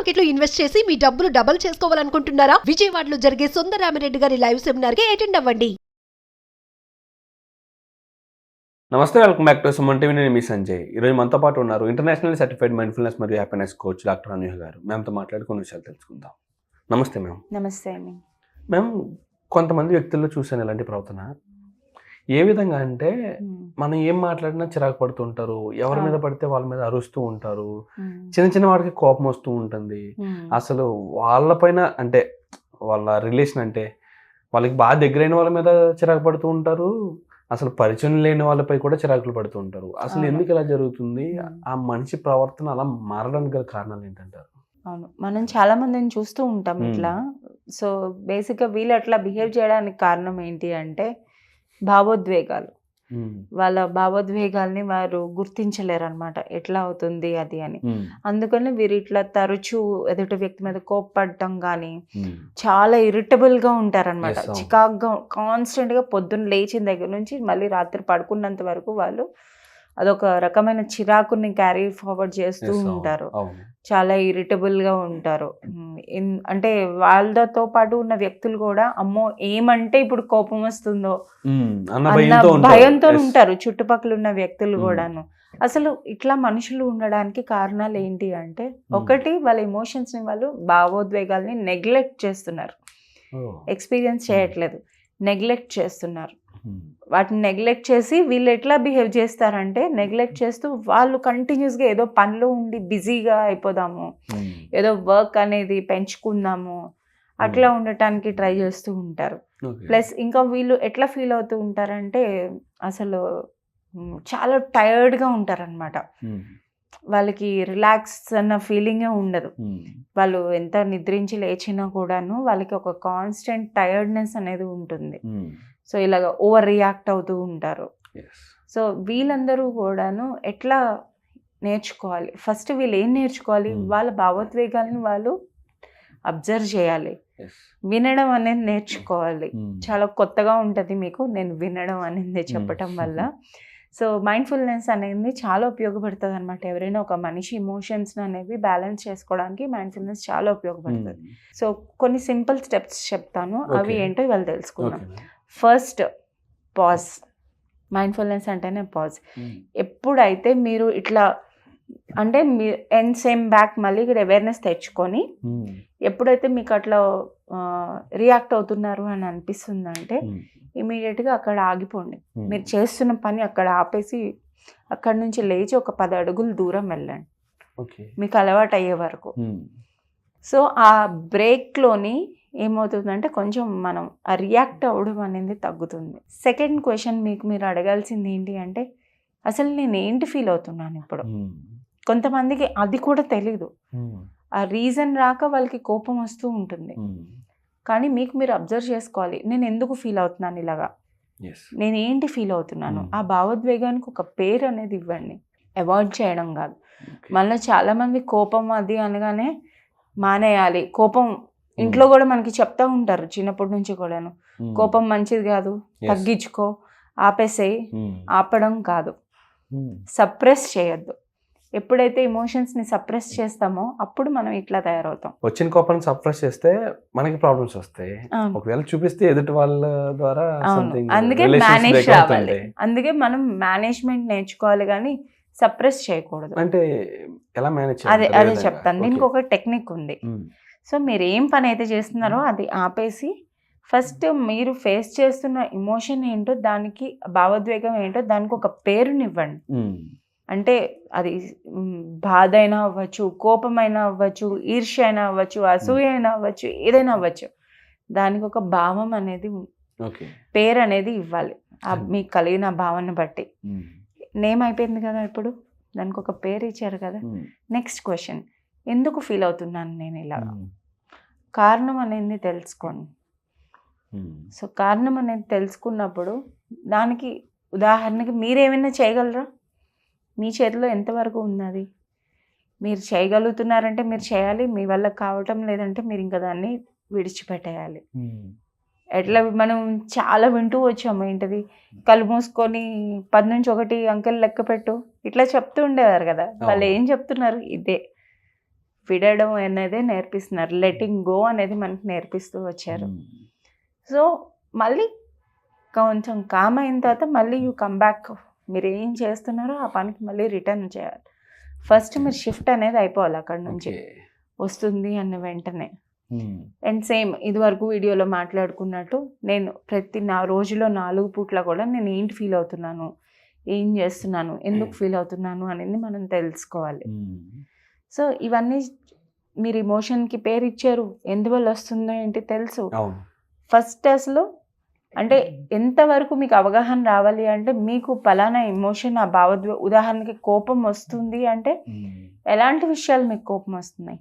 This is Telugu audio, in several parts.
మార్కెట్ లో ఇన్వెస్ట్ చేసి మీ డబ్బులు డబుల్ చేసుకోవాలనుకుంటున్నారా? విజయవాడలో జరిగే సుందరరామిరెడ్డి గారి లైవ్ సెమినార్ కి అటెండ్ అవ్వండి. నమస్తే, welcome back to Suman TV. నేను మీ సంజయ్. ఈరోజు మనతో పాటు ఉన్నారు ఇంటర్నేషనల్ సర్టిఫైడ్ మైండ్ఫుల్నెస్ మరియు హ్యాపీనెస్ కోచ్ డాక్టర్ అనూహ్య గారు. మేంతో మాట్లాడి కొన్ని విషయాలు తెలుసుకుందాం. నమస్తే మ్యామ్. నమస్తే అండి. మ్యామ్, కొంతమంది వ్యక్తుల్లో చూసాను ఇలాంటి ప్రవర్తన. ఏ విధంగా అంటే మనం ఏం మాట్లాడినా చిరాకు పడుతూ ఉంటారు, ఎవరి మీద పడితే వాళ్ళ మీద అరుస్తూ ఉంటారు, చిన్న చిన్న వాడికి కోపం వస్తూ ఉంటుంది. అసలు వాళ్ళపైన అంటే వాళ్ళ రిలేషన్ అంటే వాళ్ళకి బాగా దగ్గరైన వాళ్ళ మీద చిరాకు పడుతూ ఉంటారు, అసలు పరిచయం లేని వాళ్ళపై కూడా చిరాకులు పడుతూ ఉంటారు. అసలు ఎందుకు ఇలా జరుగుతుంది? ఆ మనిషి ప్రవర్తన అలా మారడానికి గల కారణాలు ఏంటంటారు? అవును, మనం చాలా మందిని చూస్తూ ఉంటాం ఇట్లా. సో బేసిక్గా వీళ్ళు అట్లా బిహేవ్ చేయడానికి కారణం ఏంటి అంటే భావోద్వేగాలు. వాళ్ళ భావోద్వేగాల్ని వారు గుర్తించలేరు అనమాట, ఎట్లా అవుతుంది అది అని. అందుకని వీరు ఇట్లా తరచూ ఎదుటి వ్యక్తి మీద కోప్పడటం కానీ, చాలా ఇరిటబుల్గా ఉంటారనమాట, చికాగ్గా కాన్స్టెంట్గా పొద్దున్న లేచిన దగ్గర నుంచి మళ్ళీ రాత్రి పడుకున్నంత వరకు వాళ్ళు అదొక రకమైన చిరాకుని క్యారీ ఫార్వర్డ్ చేస్తూ ఉంటారు. చాలా ఇరిటబుల్గా ఉంటారు. అంటే వాళ్ళతో పాటు ఉన్న వ్యక్తులు కూడా అమ్మో ఏమంటే ఇప్పుడు కోపం వస్తుందో అన్న భయంతో ఉంటారు చుట్టుపక్కల ఉన్న వ్యక్తులు కూడాను. అసలు ఇట్లా మనుషులు ఉండడానికి కారణాలు ఏంటి అంటే, ఒకటి వాళ్ళ ఎమోషన్స్ ని వాళ్ళు భావోద్వేగాల్ని నెగ్లెక్ట్ చేస్తున్నారు, ఎక్స్పీరియన్స్ చేయట్లేదు, నెగ్లెక్ట్ చేస్తున్నారు. వాటిని నెగ్లెక్ట్ చేసి వీళ్ళు ఎట్లా బిహేవ్ చేస్తారంటే, నెగ్లెక్ట్ చేస్తూ వాళ్ళు కంటిన్యూస్గా ఏదో పనిలో ఉండి బిజీగా అయిపోదాము, ఏదో వర్క్ అనేది పెంచుకుందాము, అట్లా ఉండటానికి ట్రై చేస్తూ ఉంటారు. ప్లస్ ఇంకా వీళ్ళు ఎట్లా ఫీల్ అవుతూ ఉంటారంటే అసలు చాలా టైర్డ్గా ఉంటారనమాట. వాళ్ళకి రిలాక్స్ అన్న ఫీలింగే ఉండదు. వాళ్ళు ఎంత నిద్రించి లేచినా కూడాను వాళ్ళకి ఒక కాన్స్టెంట్ టైర్డ్నెస్ అనేది ఉంటుంది. సో ఇలాగ ఓవర్ రియాక్ట్ అవుతూ ఉంటారు. సో వీళ్ళందరూ కూడాను ఎట్లా నేర్చుకోవాలి? ఫస్ట్ వీళ్ళు ఏం నేర్చుకోవాలి? వాళ్ళ భావోద్వేగాలను వాళ్ళు అబ్జర్వ్ చేయాలి, వినడం అనేది నేర్చుకోవాలి. చాలా కొత్తగా ఉంటుంది మీకు నేను వినడం అనేది చెప్పటం వల్ల. సో మైండ్ఫుల్నెస్ అనేది చాలా ఉపయోగపడుతుంది అనమాట. ఎవరైనా ఒక మనిషి ఇమోషన్స్ అనేవి బ్యాలెన్స్ చేసుకోవడానికి మైండ్ఫుల్నెస్ చాలా ఉపయోగపడుతుంది. సో కొన్ని సింపుల్ స్టెప్స్ చెప్తాను, అవి ఏంటో ఇవాళ తెలుసుకుందాం. First, pause. మైండ్ఫుల్నెస్ అంటేనే పాజ్. ఎప్పుడైతే మీరు ఇట్లా అంటే మీ ఎండ్ సేమ్ బ్యాక్ మళ్ళీ ఇక్కడ అవేర్నెస్ తెచ్చుకొని, ఎప్పుడైతే మీకు అట్లా రియాక్ట్ అవుతున్నారు అని అనిపిస్తుందంటే ఇమీడియట్గా అక్కడ ఆగిపోండి. మీరు చేస్తున్న పని అక్కడ ఆపేసి అక్కడ నుంచి లేచి ఒక 10 అడుగులు దూరం వెళ్ళండి, మీకు అలవాటు అయ్యే వరకు. సో ఆ బ్రేక్లోని ఏమవుతుందంటే కొంచెం మనం ఆ రియాక్ట్ అవ్వడం అనేది తగ్గుతుంది. సెకండ్ క్వశ్చన్ మీకు మీరు అడగాల్సింది ఏంటి అంటే, అసలు నేను ఏంటి ఫీల్ అవుతున్నాను ఇప్పుడు? కొంతమందికి అది కూడా తెలీదు. ఆ రీజన్ రాక వాళ్ళకి కోపం వస్తూ ఉంటుంది. కానీ మీకు మీరు అబ్జర్వ్ చేసుకోవాలి, నేను ఎందుకు ఫీల్ అవుతున్నాను ఇలాగా, నేను ఏంటి ఫీల్ అవుతున్నాను. ఆ భావోద్వేగానికి ఒక పేరు అనేది ఇవ్వండి, అవాయిడ్ చేయడం కాదు. మళ్ళీ చాలామంది కోపం అది అనగానే మానేయాలి. కోపం ఇంట్లో కూడా మనకి చెప్తా ఉంటారు చిన్నప్పటి నుంచి కూడాను, కోపం మంచిది కాదు, తగ్గించుకో, ఆపేసేయి. ఆపడం కాదు, సప్రెస్ చేయొద్దు. ఎప్పుడైతే ఎమోషన్స్ని సప్రెస్ చేస్తామో అప్పుడు మనం ఇట్లా తయారవుతాం. వచ్చిన కోపాన్ని సప్రెస్ చేస్తే మనకి ప్రాబ్లమ్స్ వస్తాయి, ఒకవేళ చూపిస్తే ఎదుటి వాళ్ళ ద్వారా. అందుకే మేనేజ్ రావాలి, అందుకే మనం మేనేజ్మెంట్ నేర్చుకోవాలి కానీ సప్రెస్ చేయకూడదు. అంటే ఎలా మేనేజ్? అదే చెప్తాను. దీనికి ఒక టెక్నిక్ ఉంది. సో మీరు ఏం పని అయితే చేస్తున్నారో అది ఆపేసి ఫస్ట్ మీరు ఫేస్ చేస్తున్న ఎమోషన్ ఏంటో, దానికి భావోద్వేగం ఏంటో దానికి ఒక పేరునివ్వండి. అంటే అది బాధ అయినా అవ్వచ్చు, కోపమైనా అవ్వచ్చు, ఈర్ష్య అయినా అవ్వచ్చు, అసూయ అయినా అవ్వచ్చు, ఏదైనా అవ్వచ్చు. దానికి ఒక భావం అనేది, పేరు అనేది ఇవ్వాలి మీకు కలిగిన భావన బట్టి. నేమ్ అయిపోయింది కదా, ఇప్పుడు దానికి ఒక పేరు ఇచ్చారు కదా. నెక్స్ట్ క్వశ్చన్, ఎందుకు ఫీల్ అవుతున్నాను నేను ఇలాగా? కారణం అనేది తెలుసుకోండి. సో కారణం అనేది తెలుసుకున్నప్పుడు దానికి ఉదాహరణకి మీరేమైనా చేయగలరా? మీ చేతిలో ఎంతవరకు ఉన్నది? మీరు చేయగలుగుతున్నారంటే మీరు చేయాలి, మీ వల్ల కావటం లేదంటే మీరు ఇంకా దాన్ని విడిచిపెట్టేయాలి. ఎట్లా మనం చాలా వింటూ వచ్చాము, ఏంటది, కళ్ళు మూసుకొని 10 నుంచి 1 అంకెలు లెక్క పెట్టు, ఇట్లా చెప్తూ ఉండేవారు కదా. వాళ్ళు ఏం చెప్తున్నారు? ఇదే విడడం అనేది నేర్పిస్తున్నారు, లెటింగ్ గో అనేది మనకి నేర్పిస్తూ వచ్చారు. సో మళ్ళీ కొంచెం కామ్ అయిన తర్వాత మళ్ళీ యూ కమ్ బ్యాక్, మీరు ఏం చేస్తున్నారో ఆ పనికి మళ్ళీ రిటర్న్ చేయాలి. ఫస్ట్ మీరు షిఫ్ట్ అనేది అయిపోవాలి అక్కడ నుంచి వస్తుంది అన్న వెంటనే. అండ్ సేమ్ ఇది వరకు వీడియోలో మాట్లాడుకున్నట్టు నేను నా రోజులో 4 పూట్ల కూడా నేను ఏంటి ఫీల్ అవుతున్నాను, ఏం చేస్తున్నాను, ఎందుకు ఫీల్ అవుతున్నాను అనేది మనం తెలుసుకోవాలి. సో ఇవన్నీ మీరు ఇమోషన్కి పేరు ఇచ్చారు, ఎందువల్ల వస్తుందో ఏంటి తెలుసు. ఫస్ట్ అసలు అంటే ఎంతవరకు మీకు అవగాహన రావాలి అంటే మీకు పలానా ఎమోషన్ ఆ ఉదాహరణకి కోపం వస్తుంది అంటే ఎలాంటి విషయాలు మీకు కోపం వస్తున్నాయి,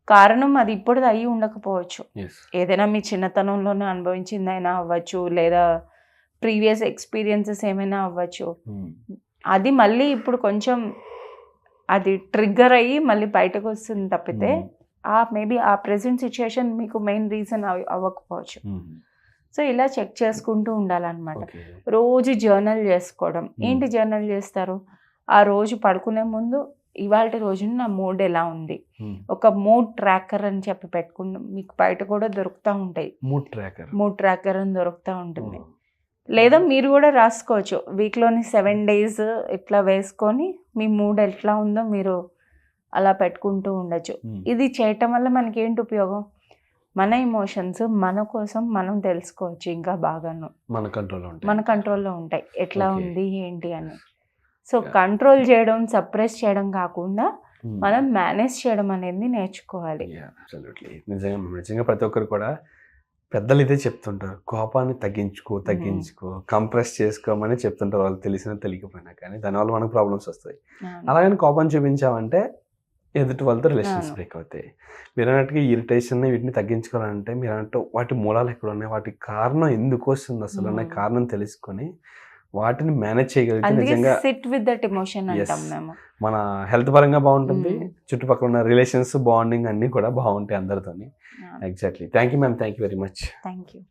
కారణం అది ఇప్పుడు అయ్యి ఉండకపోవచ్చు, ఏదైనా మీ చిన్నతనంలోనే అనుభవించిందైనా అవ్వచ్చు, లేదా ప్రీవియస్ ఎక్స్పీరియన్సెస్ ఏమైనా అవ్వచ్చు. అది మళ్ళీ ఇప్పుడు కొంచెం అది ట్రిగ్గర్ అయ్యి మళ్ళీ బయటకు వస్తుంది తప్పితే మేబీ ఆ ప్రెసెంట్ సిచ్యుయేషన్ మీకు మెయిన్ రీజన్ అవ్వకపోవచ్చు. సో ఇలా చెక్ చేసుకుంటూ ఉండాలన్నమాట. రోజు జర్నల్ చేసుకోవడం. ఏంటి జర్నల్ చేస్తారు, ఆ రోజు పడుకునే ముందు ఇవాళ రోజున నా మూడ్ ఎలా ఉంది, ఒక మూడ్ ట్రాకర్ అని చెప్పి పెట్టుకుంటాం, మీకు బయట కూడా దొరుకుతూ ఉంటాయి, మూడ్ ట్రాకర్ అని దొరుకుతూ ఉంటుంది. లేదా మీరు కూడా రాసుకోవచ్చు, వీక్లోని 7 days ఇట్లా వేసుకొని మీ మూడ్ ఎట్లా ఉందో మీరు అలా పెట్టుకుంటూ ఉండొచ్చు. ఇది చేయటం వల్ల మనకి ఏంటి ఉపయోగం, మన ఎమోషన్స్ మన కోసం మనం తెలుసుకోవచ్చు, ఇంకా బాగాను మన కంట్రోల్లో ఉంటాయి ఎట్లా ఉంది ఏంటి అని. సో కంట్రోల్ చేయడం, సప్రెస్ చేయడం కాకుండా మనం మేనేజ్ చేయడం అనేది నేర్చుకోవాలి. నిజంగా ప్రతి ఒక్కరు కూడా పెద్దలు ఇదే చెప్తుంటారు, కోపాన్ని తగ్గించుకో కంప్రెస్ చేసుకోమని చెప్తుంటారు, వాళ్ళు తెలిసినా తెలియకపోయినా. కానీ దానివల్ల మనకు ప్రాబ్లమ్స్ వస్తాయి. అలాగని కోపాన్ని చూపించామంటే ఎదుటి వాళ్ళతో రిలేషన్స్ బ్రేక్ అవుతాయి. మీరు అన్నట్టుగా ఇరిటేషన్ వీటిని తగ్గించుకోవాలంటే మీరు అన్నట్టు వాటి మూలాలు ఎక్కడ ఉన్నాయి, వాటి కారణం ఎందుకు వస్తుంది అసలు అనే కారణం తెలుసుకొని వాటిని మేనేజ్ చేయగలిగితే నిజంగా సిట్ విత్ దట్ ఎమోషన్ అంటాం మేము. మన హెల్త్ పరంగా బాగుంటుంది, చుట్టుపక్కల ఉన్న రిలేషన్స్ బాండింగ్ అన్నీ కూడా బాగుంటాయి అందరితోని. Exactly. Thank you ma'am, thank you very much. Thank you.